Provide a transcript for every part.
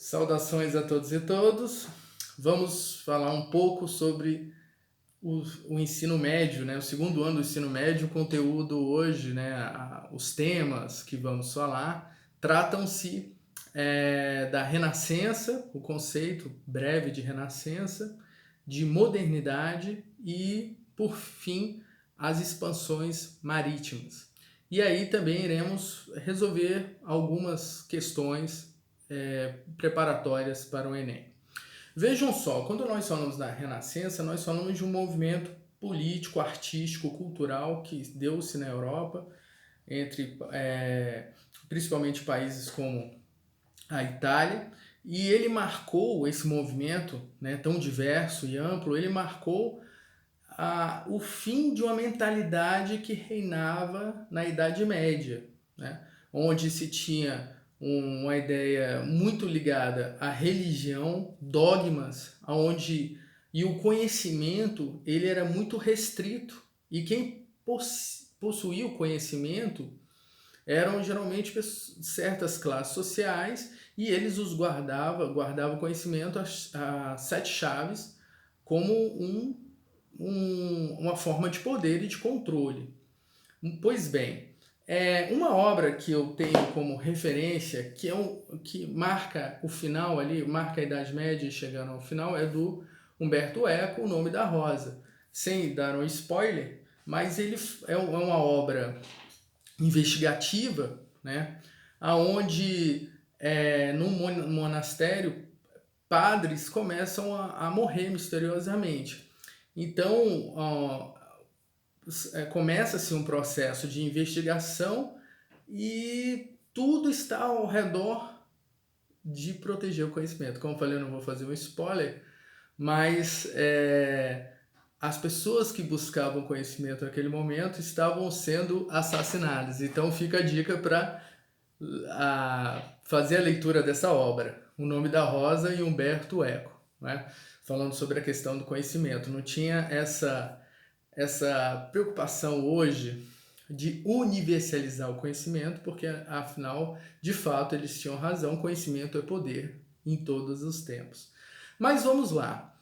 Saudações a todos e todos. Vamos falar um pouco sobre o ensino médio, né? O segundo ano do ensino médio. O conteúdo hoje, né? Os temas que vamos falar tratam-se da renascença, o conceito breve de renascença, de modernidade e, por fim, as expansões marítimas. E aí também iremos resolver algumas questões preparatórias para o Enem. Vejam só, quando nós falamos da Renascença, nós falamos de um movimento político, artístico, cultural que deu-se na Europa, entre principalmente países como a Itália, e ele marcou esse movimento, né, tão diverso e amplo, ele marcou o fim de uma mentalidade que reinava na Idade Média, né, onde se tinha uma ideia muito ligada à religião, dogmas, aonde e o conhecimento ele era muito restrito e quem possuía o conhecimento eram geralmente certas classes sociais e eles os guardavam conhecimento a sete chaves como uma forma de poder e de controle. Pois bem, uma obra que eu tenho como referência, que marca o final ali, marca a Idade Média chegando ao final, é do Umberto Eco, O Nome da Rosa. Sem dar um spoiler, mas ele é uma obra investigativa, né, aonde num monastério padres começam a morrer misteriosamente. Então, começa-se um processo de investigação e tudo está ao redor de proteger o conhecimento. Como eu falei, eu não vou fazer um spoiler, mas as pessoas que buscavam conhecimento naquele momento estavam sendo assassinadas. Então fica a dica para fazer a leitura dessa obra, O Nome da Rosa e Umberto Eco, né? Falando sobre a questão do conhecimento. Não tinha essa preocupação hoje de universalizar o conhecimento, porque afinal, de fato, eles tinham razão, conhecimento é poder em todos os tempos. Mas vamos lá.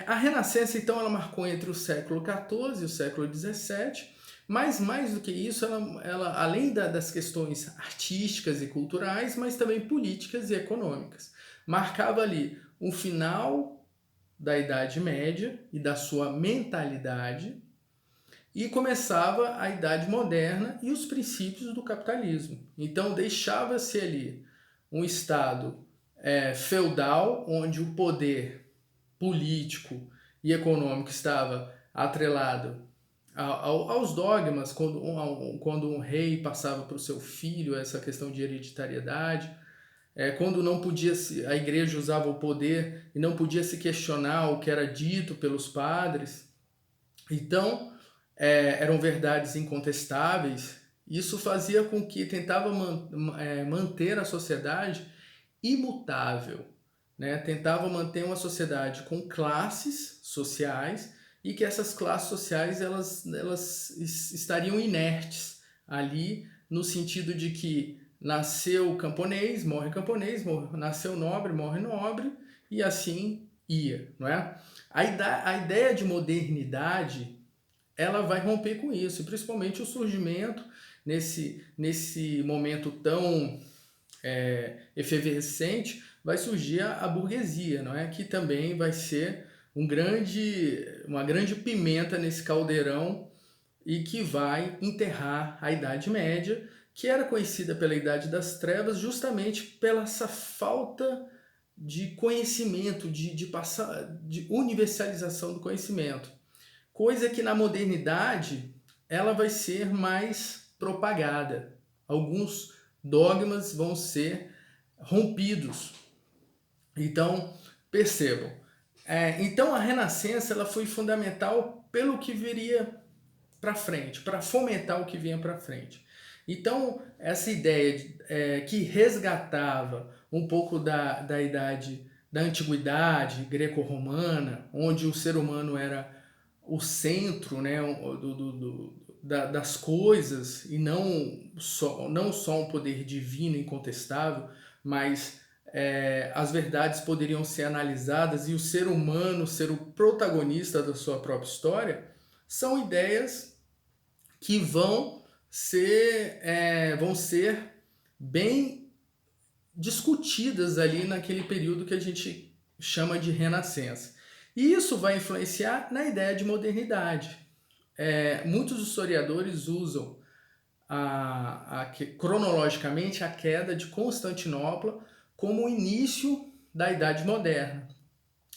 A Renascença, então, ela marcou entre o século XIV e o século XVII, mas mais do que isso, ela além das questões artísticas e culturais, mas também políticas e econômicas. Marcava ali um final da Idade Média e da sua mentalidade, e começava a Idade Moderna e os princípios do capitalismo. Então deixava-se ali um Estado feudal, onde o poder político e econômico estava atrelado aos dogmas, quando um rei passava para o seu filho, essa questão de hereditariedade, quando não podia a igreja usava o poder e não podia se questionar o que era dito pelos padres. Então, eram verdades incontestáveis. Isso fazia com que tentava manter a sociedade imutável, né? Tentava manter uma sociedade com classes sociais e que essas classes sociais elas estariam inertes ali no sentido de que nasceu camponês, nasceu nobre, morre nobre e assim ia, não é? A ideia de modernidade ela vai romper com isso, principalmente o surgimento nesse momento tão efervescente, vai surgir a burguesia, não é? Que também vai ser uma grande pimenta nesse caldeirão e que vai enterrar a Idade Média, que era conhecida pela Idade das Trevas justamente pela essa falta de conhecimento, de universalização do conhecimento. Coisa que na modernidade ela vai ser mais propagada. Alguns dogmas vão ser rompidos. Então, percebam. Então, a Renascença ela foi fundamental pelo que viria para frente, para fomentar o que vinha para frente. Então, essa ideia que resgatava um pouco da idade da antiguidade greco-romana, onde o ser humano era o centro, né, das coisas e não só um poder divino incontestável, mas as verdades poderiam ser analisadas e o ser humano ser o protagonista da sua própria história, são ideias que vão ser bem discutidas ali naquele período que a gente chama de Renascença. E isso vai influenciar na ideia de modernidade. Muitos historiadores usam cronologicamente a queda de Constantinopla como o início da Idade Moderna.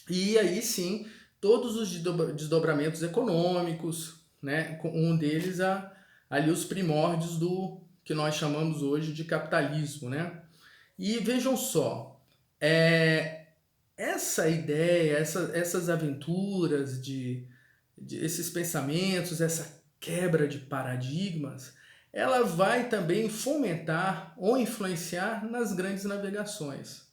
E aí sim, todos os desdobramentos econômicos, né? Um deles ali os primórdios do que nós chamamos hoje de capitalismo, né? E vejam só, essa ideia, essas aventuras de esses pensamentos, essa quebra de paradigmas, ela vai também fomentar ou influenciar nas grandes navegações.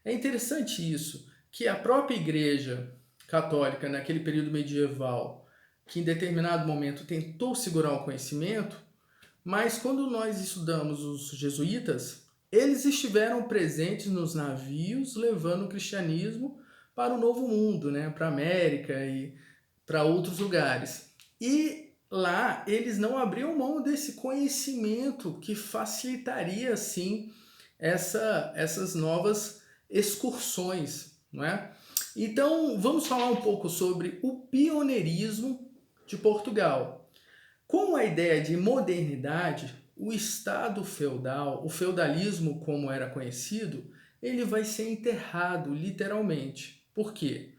É interessante isso, que a própria Igreja Católica, naquele período medieval, que em determinado momento tentou segurar o conhecimento, mas quando nós estudamos os jesuítas, eles estiveram presentes nos navios levando o cristianismo para o Novo Mundo, né? Para a América e para outros lugares. E lá eles não abriam mão desse conhecimento que facilitaria, assim, essas novas excursões, não é? Então, vamos falar um pouco sobre o pioneirismo de Portugal. Com a ideia de modernidade, o Estado feudal, o feudalismo como era conhecido, ele vai ser enterrado literalmente. Por quê?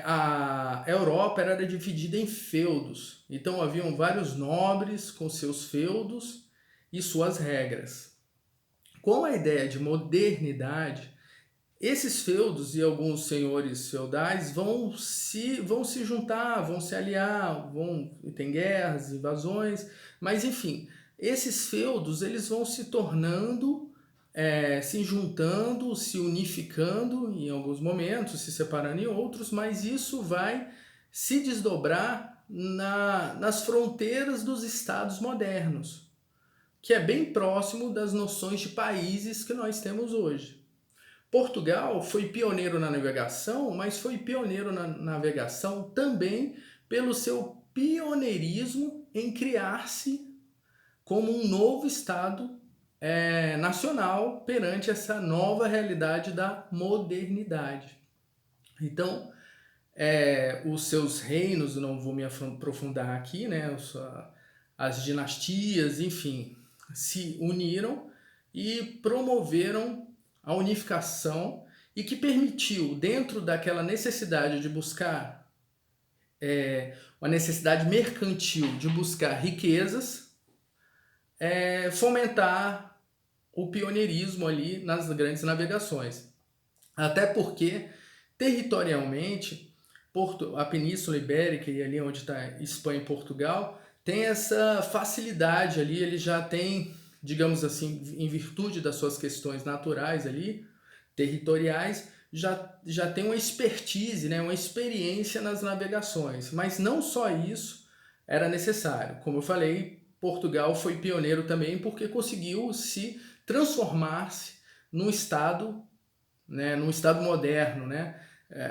A Europa era dividida em feudos, então haviam vários nobres com seus feudos e suas regras. Com a ideia de modernidade, esses feudos e alguns senhores feudais vão se juntar, vão se aliar, tem guerras, invasões, mas enfim, esses feudos eles vão se tornando, se juntando, se unificando em alguns momentos, se separando em outros, mas isso vai se desdobrar nas fronteiras dos estados modernos, que é bem próximo das noções de países que nós temos hoje. Portugal foi pioneiro na navegação, mas foi pioneiro na navegação também pelo seu pioneirismo em criar-se como um novo Estado nacional perante essa nova realidade da modernidade. Então, os seus reinos, não vou me aprofundar aqui, né? As dinastias, enfim, se uniram e promoveram a unificação e que permitiu, dentro daquela necessidade de buscar, uma necessidade mercantil de buscar riquezas, fomentar o pioneirismo ali nas grandes navegações. Até porque, territorialmente, a Península Ibérica e ali onde está Espanha e Portugal, tem essa facilidade ali, ele já tem, digamos assim, em virtude das suas questões naturais ali, territoriais, já tem uma expertise, né, uma experiência nas navegações. Mas não só isso era necessário. Como eu falei, Portugal foi pioneiro também porque conseguiu se transformar-se num Estado, né, num Estado moderno, né,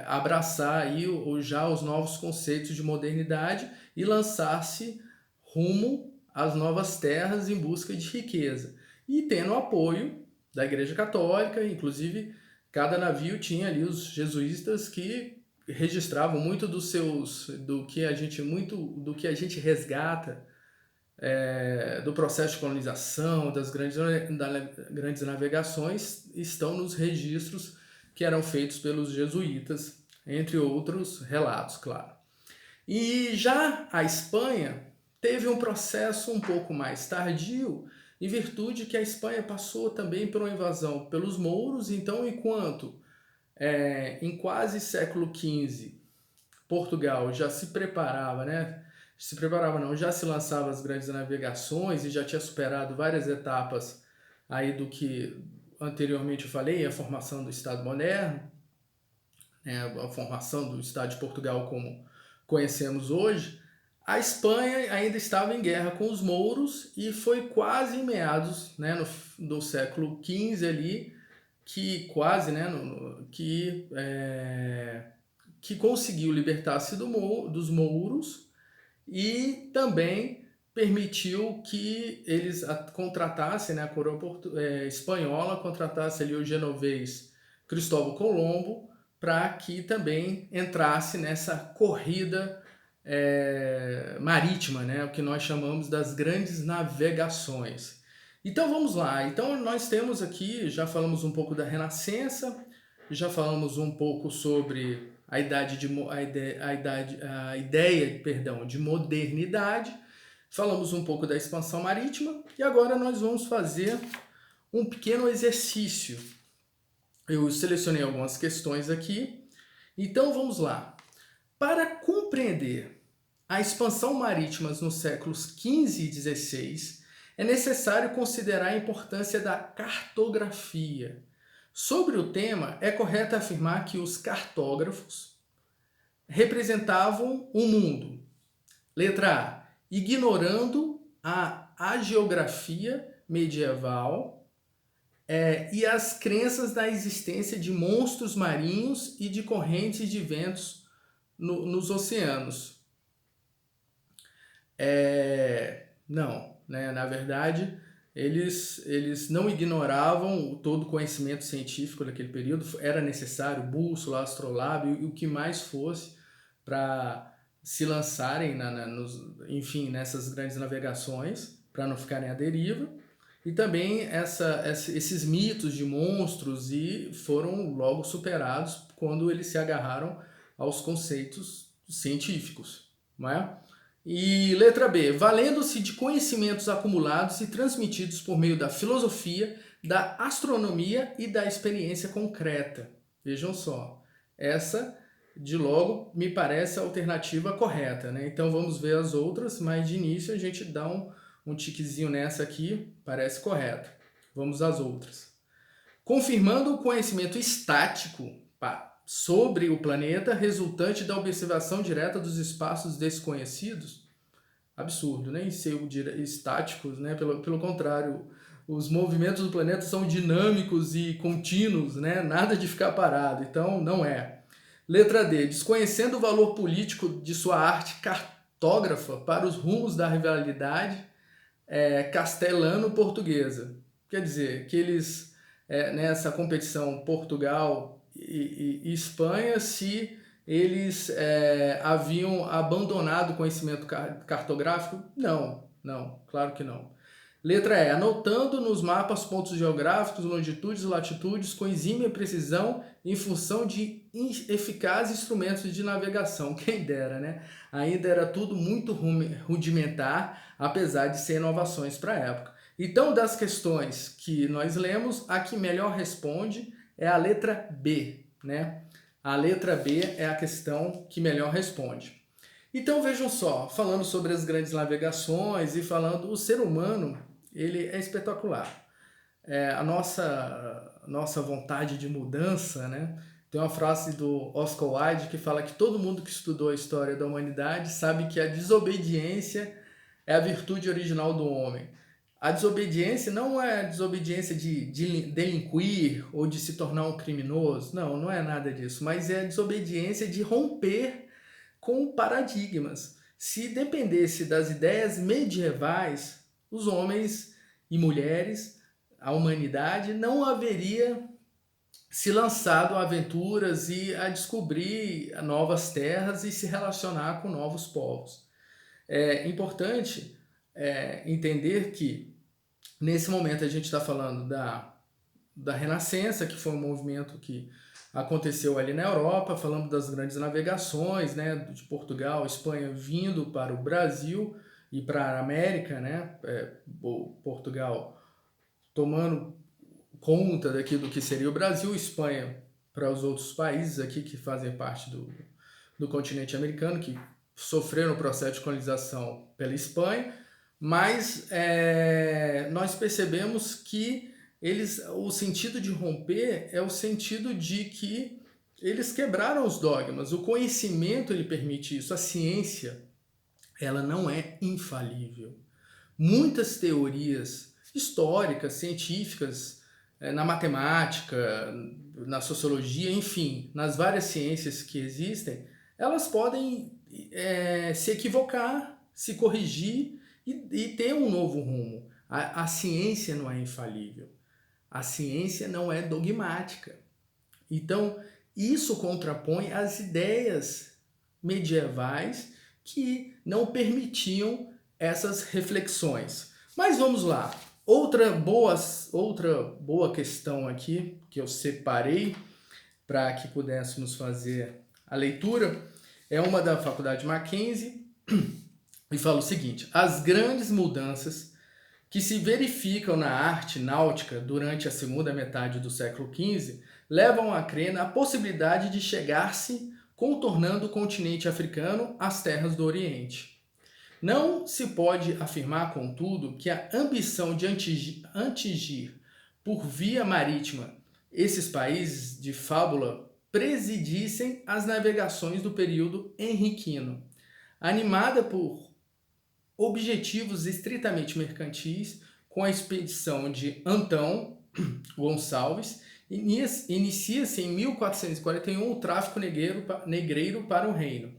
abraçar aí já os novos conceitos de modernidade e lançar-se rumo às novas terras em busca de riqueza. E tendo o apoio da Igreja Católica, inclusive cada navio tinha ali os jesuítas que registravam muito do que a gente resgata do processo de colonização, das grandes navegações, estão nos registros que eram feitos pelos jesuítas, entre outros relatos, claro. E já a Espanha teve um processo um pouco mais tardio, em virtude que a Espanha passou também por uma invasão pelos mouros. Então, enquanto em quase século XV Portugal já se preparava, né? Já se lançava as grandes navegações e já tinha superado várias etapas aí do que anteriormente eu falei, a formação do Estado moderno, né? A formação do Estado de Portugal como conhecemos hoje. A Espanha ainda estava em guerra com os mouros e foi quase em meados, né, do século XV ali que quase, né, que conseguiu libertar-se dos mouros e também permitiu que eles contratassem, né, a coroa espanhola contratasse ali o genovês Cristóvão Colombo para que também entrasse nessa corrida marítima, né, o que nós chamamos das grandes navegações. Então vamos lá. Então nós temos aqui, já falamos um pouco da Renascença, já falamos um pouco sobre a ideia, perdão, de modernidade, falamos um pouco da expansão marítima e agora nós vamos fazer um pequeno exercício. Eu selecionei algumas questões aqui, então vamos lá. Para compreender a expansão marítima nos séculos XV e XVI, é necessário considerar a importância da cartografia. Sobre o tema, é correto afirmar que os cartógrafos representavam o mundo. Letra A. Ignorando a geografia medieval e as crenças da existência de monstros marinhos e de correntes de ventos nos oceanos. Não, né? Na verdade, eles não ignoravam todo o conhecimento científico daquele período, era necessário bússola, astrolábio e o que mais fosse para se lançarem enfim, nessas grandes navegações, para não ficarem à deriva. E também esses mitos de monstros foram logo superados quando eles se agarraram aos conceitos científicos, não é? E letra B, valendo-se de conhecimentos acumulados e transmitidos por meio da filosofia, da astronomia e da experiência concreta. Vejam só, essa de logo me parece a alternativa correta, né? Então vamos ver as outras, mas de início a gente dá um tiquezinho nessa aqui, parece correta. Vamos às outras. Confirmando o conhecimento estático sobre o planeta resultante da observação direta dos espaços desconhecidos. Absurdo, nem ser estáticos, né? Pelo contrário, os movimentos do planeta são dinâmicos e contínuos, né? Nada de ficar parado, então não é. Letra D. Desconhecendo o valor político de sua arte cartógrafa para os rumos da rivalidade castelano-portuguesa. Quer dizer, que eles, nessa competição Portugal e Espanha, se eles haviam abandonado o conhecimento cartográfico? Não, claro que não. Letra E, anotando nos mapas pontos geográficos, longitudes e latitudes com exímia precisão em função de eficazes instrumentos de navegação. Quem dera, né? Ainda era tudo muito rudimentar, apesar de ser inovações para a época. Então, das questões que nós lemos, a que melhor responde é a letra B, né? A letra B é a questão que melhor responde. Então, vejam só, falando sobre as grandes navegações e falando o ser humano, ele é espetacular. A nossa vontade de mudança, né? Tem uma frase do Oscar Wilde que fala que todo mundo que estudou a história da humanidade sabe que a desobediência é a virtude original do homem. A desobediência não é a desobediência de delinquir ou de se tornar um criminoso. Não é nada disso. Mas é a desobediência de romper com paradigmas. Se dependesse das ideias medievais, os homens e mulheres, a humanidade, não haveria se lançado a aventuras e a descobrir novas terras e se relacionar com novos povos. É importante entender que, nesse momento, a gente está falando da Renascença, que foi um movimento que aconteceu ali na Europa, falando das grandes navegações, né, de Portugal, Espanha vindo para o Brasil e para a América, né, Portugal tomando conta daqui do que seria o Brasil, Espanha para os outros países aqui que fazem parte do continente americano, que sofreram o processo de colonização pela Espanha, mas nós percebemos que o sentido de romper é o sentido de que eles quebraram os dogmas. O conhecimento ele permite isso. A ciência ela não é infalível. Muitas teorias históricas, científicas, na matemática, na sociologia, enfim, nas várias ciências que existem, elas podem se equivocar, se corrigir e ter um novo rumo. A ciência não é infalível. A ciência não é dogmática. Então, isso contrapõe as ideias medievais que não permitiam essas reflexões. Mas vamos lá. Outra boa questão aqui que eu separei para que pudéssemos fazer a leitura é uma da Faculdade Mackenzie e fala o seguinte: as grandes mudanças que se verificam na arte náutica durante a segunda metade do século XV levam a crer na possibilidade de chegar-se contornando o continente africano às terras do Oriente. Não se pode afirmar, contudo, que a ambição de atingir por via marítima esses países de fábula presidissem as navegações do período henriquino, animada por objetivos estritamente mercantis, com a expedição de Antão Gonçalves, inicia-se em 1441 o tráfico negreiro para o reino.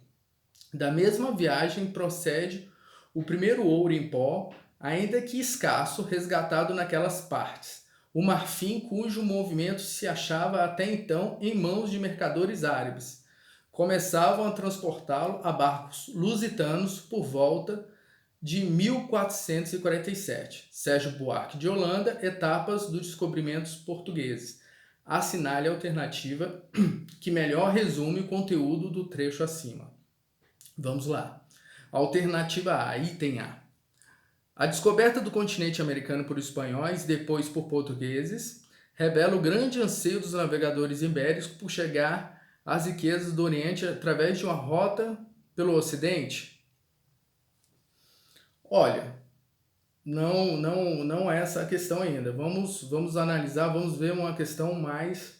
Da mesma viagem procede o primeiro ouro em pó, ainda que escasso, resgatado naquelas partes, o marfim cujo movimento se achava até então em mãos de mercadores árabes. Começavam a transportá-lo a barcos lusitanos por volta de 1447. Sérgio Buarque de Holanda, Etapas dos Descobrimentos Portugueses. Assinale a alternativa que melhor resume o conteúdo do trecho acima. Vamos lá. Alternativa A, item A. A descoberta do continente americano por espanhóis, depois por portugueses, revela o grande anseio dos navegadores ibéricos por chegar às riquezas do Oriente através de uma rota pelo Ocidente? Olha, não é essa a questão ainda. Vamos analisar, vamos ver uma questão mais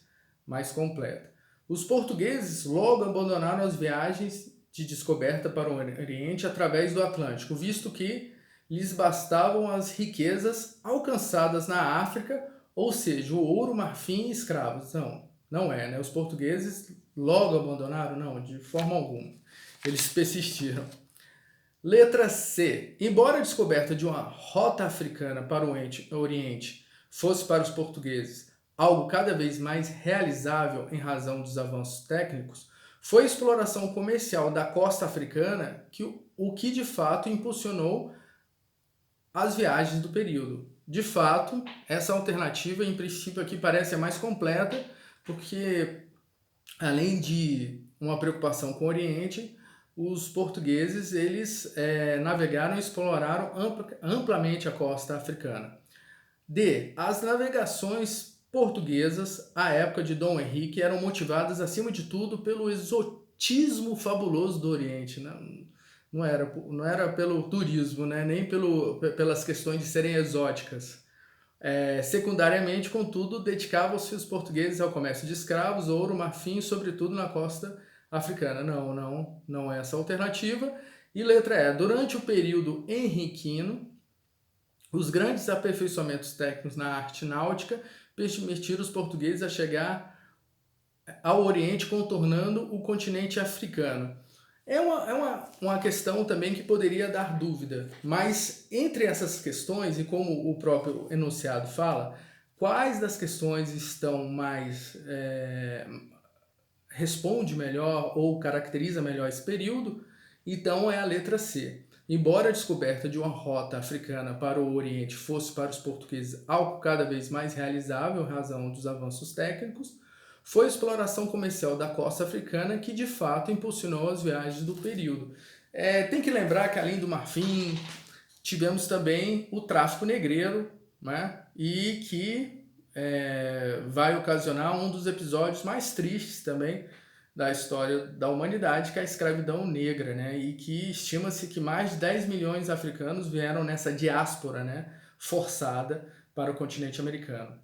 completa. Os portugueses logo abandonaram as viagens de descoberta para o Oriente através do Atlântico, visto que lhes bastavam as riquezas alcançadas na África, ou seja, o ouro, marfim e escravos. Não é, né? Os portugueses logo abandonaram? Não, de forma alguma. Eles persistiram. Letra C. Embora a descoberta de uma rota africana para o Oriente fosse para os portugueses algo cada vez mais realizável em razão dos avanços técnicos, foi a exploração comercial da costa africana o que de fato impulsionou as viagens do período. De fato, essa alternativa, em princípio, aqui parece a mais completa, porque além de uma preocupação com o Oriente, os portugueses eles navegaram e exploraram amplamente a costa africana. D. As navegações portuguesas, à época de Dom Henrique, eram motivadas, acima de tudo, pelo exotismo fabuloso do Oriente. Não era pelo turismo, né? Nem pelas questões de serem exóticas. Secundariamente, contudo, dedicavam-se os portugueses ao comércio de escravos, ouro, marfim, sobretudo na costa africana. Não é essa a alternativa. E letra E. Durante o período henriquino, os grandes aperfeiçoamentos técnicos na arte náutica permitiram os portugueses a chegar ao Oriente contornando o continente africano. É uma questão também que poderia dar dúvida, mas entre essas questões, e como o próprio enunciado fala, quais das questões estão mais responde melhor ou caracteriza melhor esse período, então é a letra C. Embora a descoberta de uma rota africana para o Oriente fosse para os portugueses algo cada vez mais realizável em razão dos avanços técnicos, foi a exploração comercial da costa africana que de fato impulsionou as viagens do período. Tem que lembrar que além do marfim, tivemos também o tráfico negreiro, né? E que vai ocasionar um dos episódios mais tristes também da história da humanidade, que é a escravidão negra, né? E que estima-se que mais de 10 milhões de africanos vieram nessa diáspora, né, forçada para o continente americano.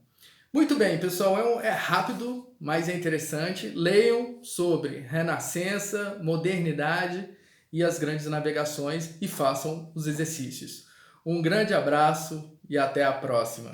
Muito bem, pessoal, é rápido, mas é interessante. Leiam sobre Renascença, modernidade e as grandes navegações e façam os exercícios. Um grande abraço e até a próxima!